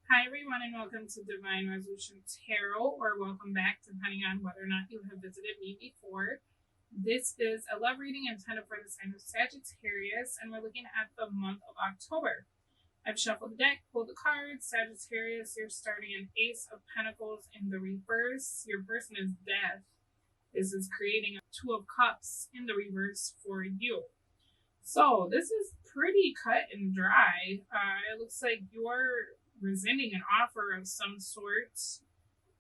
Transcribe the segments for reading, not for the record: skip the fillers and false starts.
Hi, everyone, and welcome to Divine Resolution Tarot, or welcome back, depending on whether or not you have visited me before. This is a love reading intended for the sign of Sagittarius, and we're looking at the month of October. I've shuffled the deck, pulled the cards. Sagittarius, you're starting an Ace of Pentacles in the reverse. Your person is Death. This is creating a Two of Cups in the reverse for you. So this is pretty cut and dry. It looks like you're rescinding an offer of some sort.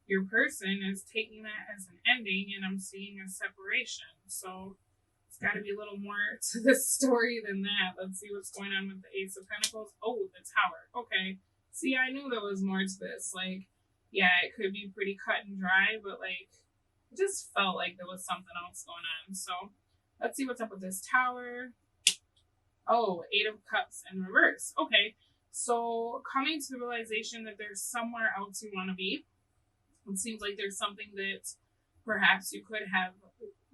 Your person is taking that as an ending, and I'm seeing a separation. So it's got to be a little more to this story than that. Let's see what's going on with the Ace of Pentacles. Oh, the Tower. Okay. See, I knew there was more to this. Like, yeah, it could be pretty cut and dry, but like, it just felt like there was something else going on. So let's see what's up with this Tower. Oh, Eight of Cups in reverse. Okay. So coming to the realization that there's somewhere else you want to be. It seems like there's something that perhaps you could have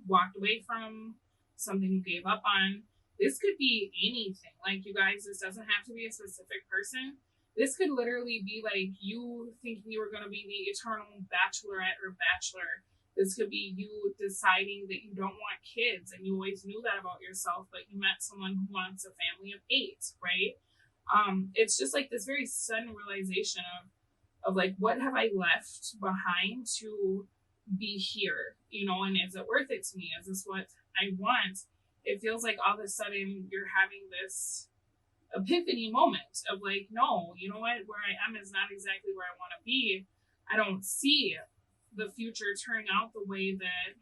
walked away from, something you gave up on. This could be anything. Like, you guys, this doesn't have to be a specific person. This could literally be like you thinking you were going to be the eternal bachelorette or bachelor. This could be you deciding that you don't want kids, and you always knew that about yourself, but you met someone who wants a family of 8, right? It's just like this very sudden realization of like, what have I left behind to be here, and is it worth it to me? Is this what I want? It feels like all of a sudden you're having this epiphany moment of like, no, you know what, where I am is not exactly where I want to be. I don't see the future turning out the way that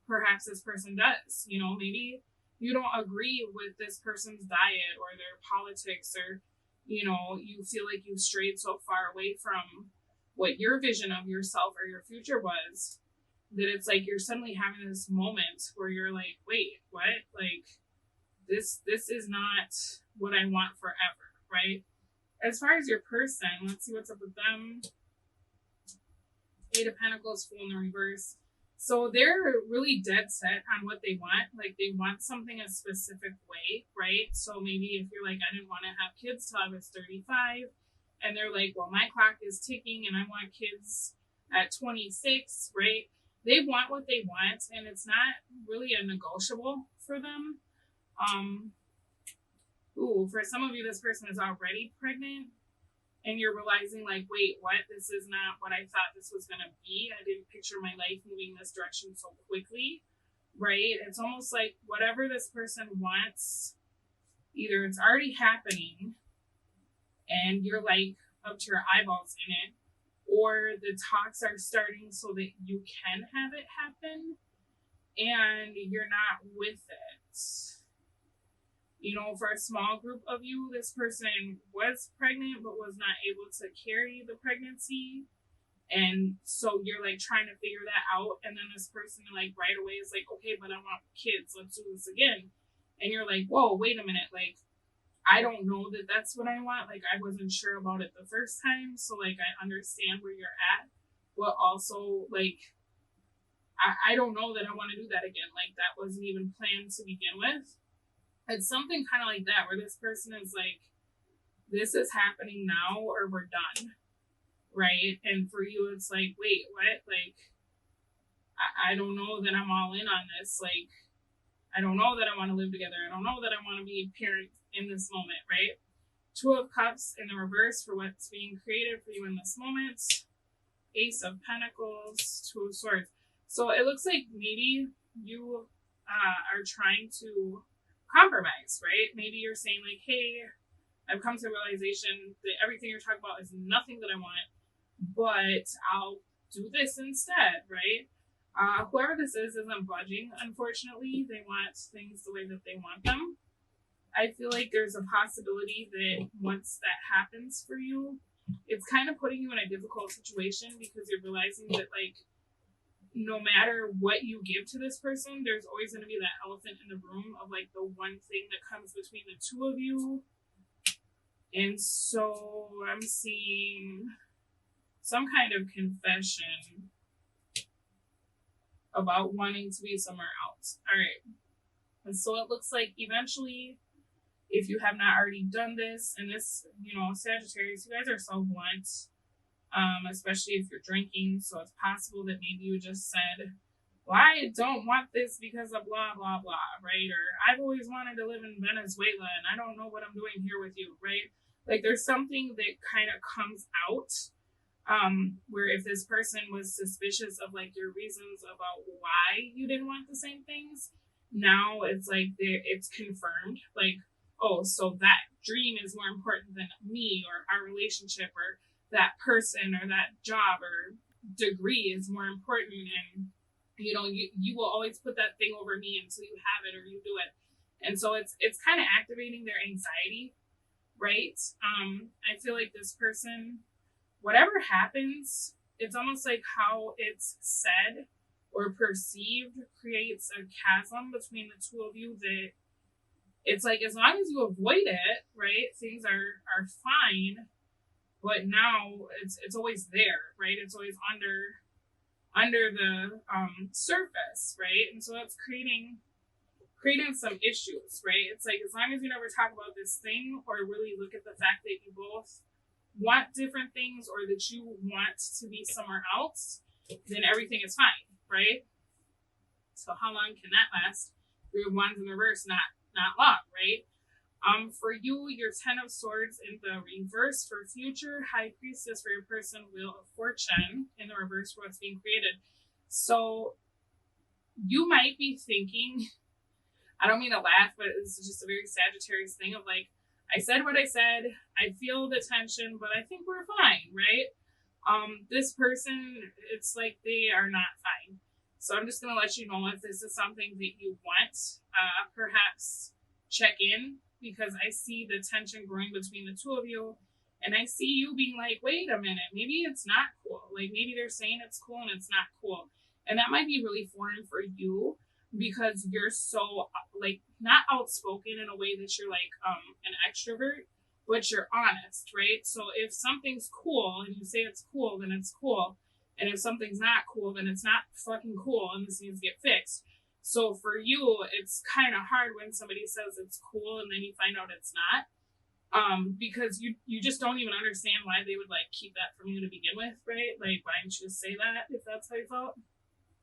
perhaps this person does. Maybe you don't agree with this person's diet or their politics, or you feel like you've strayed so far away from what your vision of yourself or your future was, that it's like you're suddenly having this moment where you're like, wait, what? Like, this is not what I want forever, right? As far as your person, let's see what's up with them. Eight of Pentacles, Fool in the reverse. So they're really dead set on what they want. Like, they want something a specific way, right? So maybe if you're like, I didn't want to have kids till I was 35, and they're like, well, my clock is ticking and I want kids at 26, right? They want what they want, and it's not really a negotiable for them. For some of you, this person is already pregnant, and you're realizing like, wait, what? This is not what I thought this was going to be. I didn't picture my life moving this direction so quickly, right? It's almost like whatever this person wants, either it's already happening and you're like up to your eyeballs in it, or the talks are starting so that you can have it happen and you're not with it. For a small group of you, this person was pregnant but was not able to carry the pregnancy. And so you're like trying to figure that out. And then this person like right away is like, okay, but I want kids. Let's do this again. And you're like, whoa, wait a minute. Like, I don't know that that's what I want. Like, I wasn't sure about it the first time. So like, I understand where you're at. But also like, I don't know that I want to do that again. Like, that wasn't even planned to begin with. It's something kind of like that, where this person is like, this is happening now or we're done, right? And for you, it's like, wait, what? Like, I don't know that I'm all in on this. Like, I don't know that I want to live together. I don't know that I want to be a parent in this moment, right? Two of Cups in the reverse for what's being created for you in this moment. Ace of Pentacles, Two of Swords. So it looks like maybe you are trying to compromise, right? Maybe you're saying like, hey, I've come to the realization that everything you're talking about is nothing that I want, but I'll do this instead, right? Whoever this is isn't budging, unfortunately. They want things the way that they want them. I feel like there's a possibility that once that happens for you, it's kind of putting you in a difficult situation, because you're realizing that like, no matter what you give to this person, there's always going to be that elephant in the room of like the one thing that comes between the two of you. And so I'm seeing some kind of confession about wanting to be somewhere else. All right. And so it looks like eventually if you have not already done this. And this, Sagittarius, you guys are so blunt, especially if you're drinking. So it's possible that maybe you just said, well, I don't want this because of blah, blah, blah, right? Or I've always wanted to live in Venezuela and I don't know what I'm doing here with you, right? Like there's something that kind of comes out where if this person was suspicious of like your reasons about why you didn't want the same things, now it's like it's confirmed. Like, oh, so that dream is more important than me or our relationship or that person or that job or degree is more important. And you will always put that thing over me until you have it or you do it. And so it's kind of activating their anxiety, right? I feel like this person, whatever happens, it's almost like how it's said or perceived creates a chasm between the two of you that it's like as long as you avoid it, right, things are fine. But now it's always there, right? It's always under the surface, right? And so it's creating some issues, right? It's like as long as you never talk about this thing or really look at the fact that you both want different things or that you want to be somewhere else, then everything is fine, right? So how long can that last? 3 of Wands in reverse, not long, right? For you, your 10 of Swords in the reverse for future, High Priestess for your person, Wheel of Fortune in the reverse for what's being created. So you might be thinking, I don't mean to laugh, but it's just a very Sagittarius thing of like, I said what I said, I feel the tension, but I think we're fine, right? This person, it's like they are not fine. So I'm just going to let you know if this is something that you want, perhaps check in, because I see the tension growing between the two of you. And I see you being like, wait a minute, maybe it's not cool. Like maybe they're saying it's cool and it's not cool. And that might be really foreign for you because you're so like not outspoken in a way that you're like an extrovert, but you're honest, right? So if something's cool and you say it's cool, then it's cool. And if something's not cool, then it's not fucking cool and this needs to get fixed. So for you, it's kind of hard when somebody says it's cool and then you find out it's not. Because you just don't even understand why they would like keep that from you to begin with, right? Like, why didn't you just say that if that's how you felt?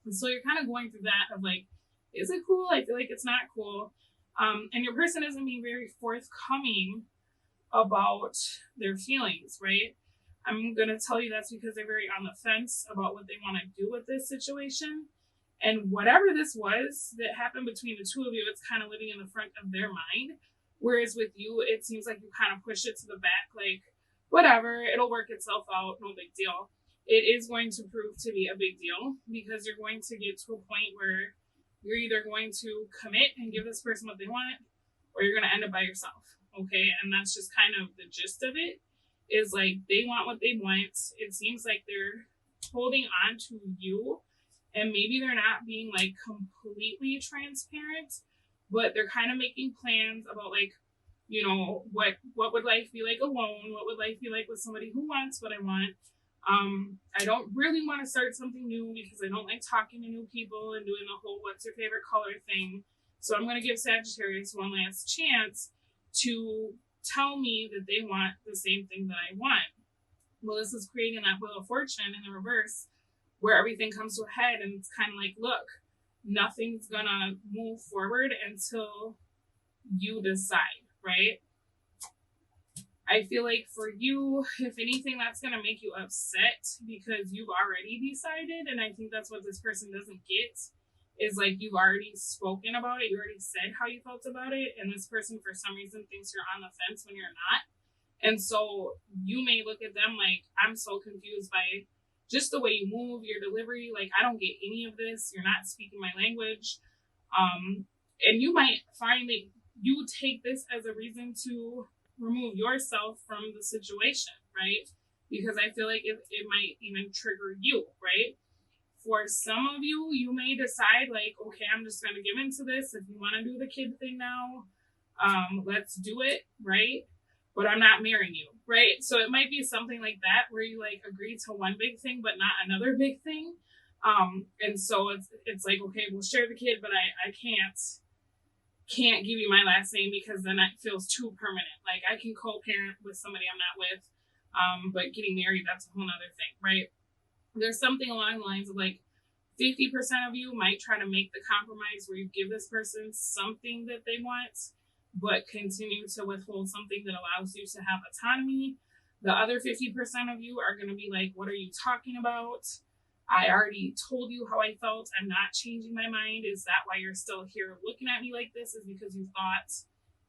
And so you're kind of going through that of like, is it cool? I feel like it's not cool. And your person isn't being very forthcoming about their feelings, right? I'm going to tell you that's because they're very on the fence about what they want to do with this situation. And whatever this was that happened between the two of you, it's kind of living in the front of their mind. Whereas with you, it seems like you kind of push it to the back, like, whatever, it'll work itself out, no big deal. It is going to prove to be a big deal because you're going to get to a point where you're either going to commit and give this person what they want, or you're going to end up by yourself, okay? And that's just kind of the gist of it, is like they want what they want. It seems like they're holding on to you, and maybe they're not being like completely transparent, but they're kind of making plans about like, you know, what would life be like alone? What would life be like with somebody who wants what I want? I don't really want to start something new because I don't like talking to new people and doing the whole what's your favorite color thing. So I'm going to give Sagittarius one last chance to tell me that they want the same thing that I want. Well, this is creating that Wheel of Fortune in the reverse where everything comes to a head and it's kind of like, look, nothing's going to move forward until you decide, right? I feel like for you, if anything, that's going to make you upset because you've already decided. And I think that's what this person doesn't get is like you've already spoken about it. You already said how you felt about it. And this person, for some reason, thinks you're on the fence when you're not. And so you may look at them like, I'm so confused by just the way you move, your delivery. Like, I don't get any of this. You're not speaking my language. And you might find that you take this as a reason to remove yourself from the situation, right? Because I feel like it might even trigger you, right? For some of you, you may decide like, okay, I'm just going to give into this. If you want to do the kid thing now, let's do it, right? But I'm not marrying you, right? So it might be something like that where you like agree to one big thing, but not another big thing. And so it's like, okay, we'll share the kid, but I can't give you my last name because then it feels too permanent. Like I can co-parent with somebody I'm not with, but getting married, that's a whole other thing, right? There's something along the lines of like 50% of you might try to make the compromise where you give this person something that they want, but continue to withhold something that allows you to have autonomy. The other 50% of you are going to be like, what are you talking about? I already told you how I felt. I'm not changing my mind. Is that why you're still here looking at me like this? Is because you thought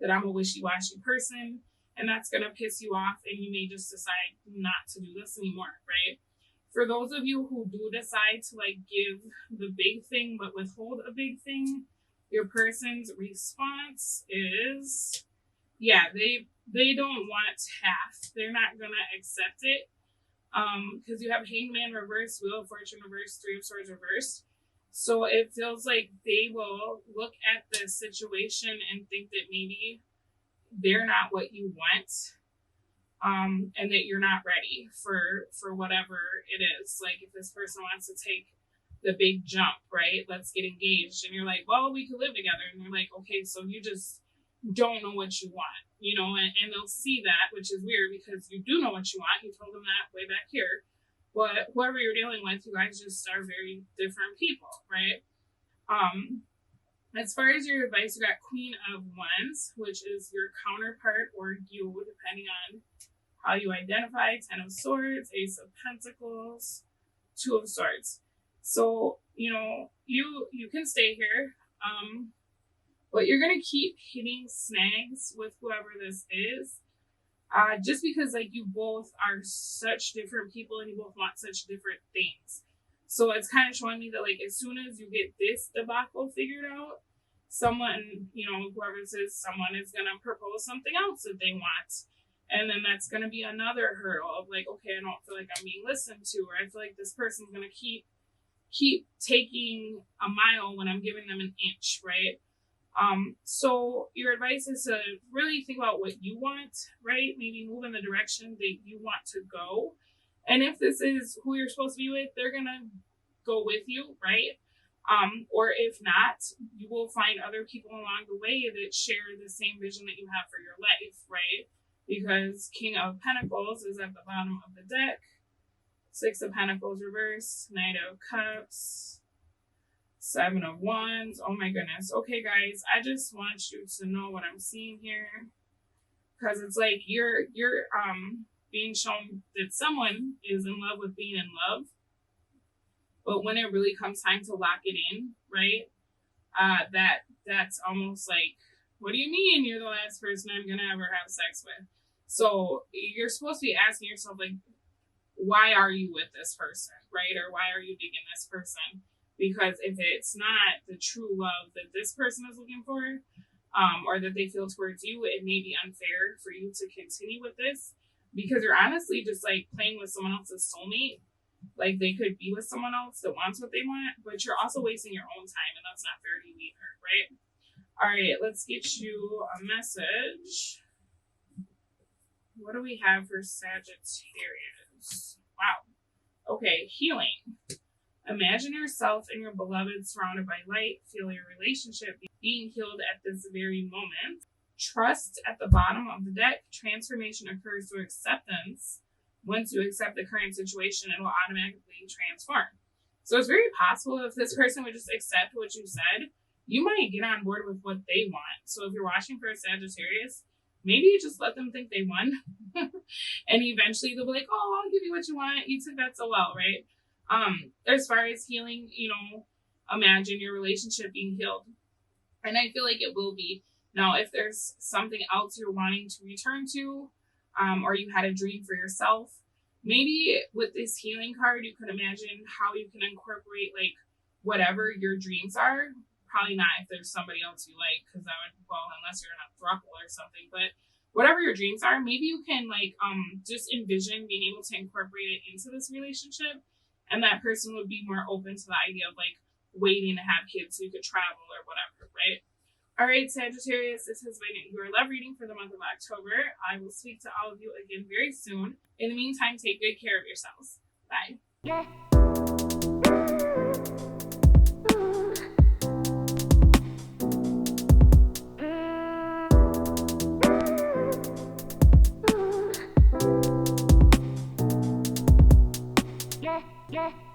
that I'm a wishy-washy person, and that's going to piss you off, and you may just decide not to do this anymore, right? For those of you who do decide to like give the big thing but withhold a big thing, your person's response is, yeah, they don't want half. They're not going to accept it. Because you have Hangman reversed, Wheel of Fortune reversed, Three of Swords reversed. So it feels like they will look at the situation and think that maybe they're not what you want, and that you're not ready for whatever it is. Like if this person wants to take the big jump, right? Let's get engaged. And you're like, well, we could live together. And you're like, okay, so you just don't know what you want, you know, and they'll see that, which is weird because you do know what you want. You told them that way back here. But whoever you're dealing with, you guys just are very different people, right? As far as your advice, you got Queen of Wands, which is your counterpart or you, depending on how you identify. 10 of Swords, Ace of Pentacles, 2 of Swords. So, you know, you can stay here. But you're going to keep hitting snags with whoever this is. Just because like you both are such different people and you both want such different things. So it's kind of showing me that like as soon as you get this debacle figured out, someone, you know, whoever this is, someone is going to propose something else that they want. And then that's going to be another hurdle of like, okay, I don't feel like I'm being listened to, or I feel like this person's going to keep taking a mile when I'm giving them an inch, right? So your advice is to really think about what you want, right? Maybe move in the direction that you want to go. And if this is who you're supposed to be with, they're going to go with you, right? Or if not, you will find other people along the way that share the same vision that you have for your life, right? Because King of Pentacles is at the bottom of the deck. 6 of Pentacles reversed, Knight of Cups, 7 of Wands. Oh my goodness. Okay, guys, I just want you to know what I'm seeing here, because it's like you're being shown that someone is in love with being in love, but when it really comes time to lock it in, right? That's almost like, what do you mean you're the last person I'm gonna ever have sex with? So you're supposed to be asking yourself like, why are you with this person, right? Or why are you digging this person? Because if it's not the true love that this person is looking for, or that they feel towards you, it may be unfair for you to continue with this, because you're honestly just like playing with someone else's soulmate. Like they could be with someone else that wants what they want, but you're also wasting your own time, and that's not fair to you either, right? All right, let's get you a message. What do we have for Sagittarius? Wow. Okay, healing. Imagine yourself and your beloved surrounded by light. Feel your relationship being healed at this very moment. Trust at the bottom of the deck. Transformation occurs through acceptance. Once you accept the current situation, it will automatically transform. So it's very possible if this person would just accept what you said, you might get on board with what they want. So if you're watching for a Sagittarius, maybe you just let them think they won. And eventually they'll be like, oh, I'll give you what you want. You took that so well, right? As far as healing, you know, imagine your relationship being healed. And I feel like it will be. Now, if there's something else you're wanting to return to, or you had a dream for yourself, maybe with this healing card, you could imagine how you can incorporate like whatever your dreams are. Probably not if there's somebody else you like, because that would, well, unless you're in a throuple or something, but whatever your dreams are, maybe you can like just envision being able to incorporate it into this relationship. And that person would be more open to the idea of like waiting to have kids so you could travel or whatever, right? All right, Sagittarius, this has been your love reading for the month of October. I will speak to all of you again very soon. In the meantime, take good care of yourselves. Bye.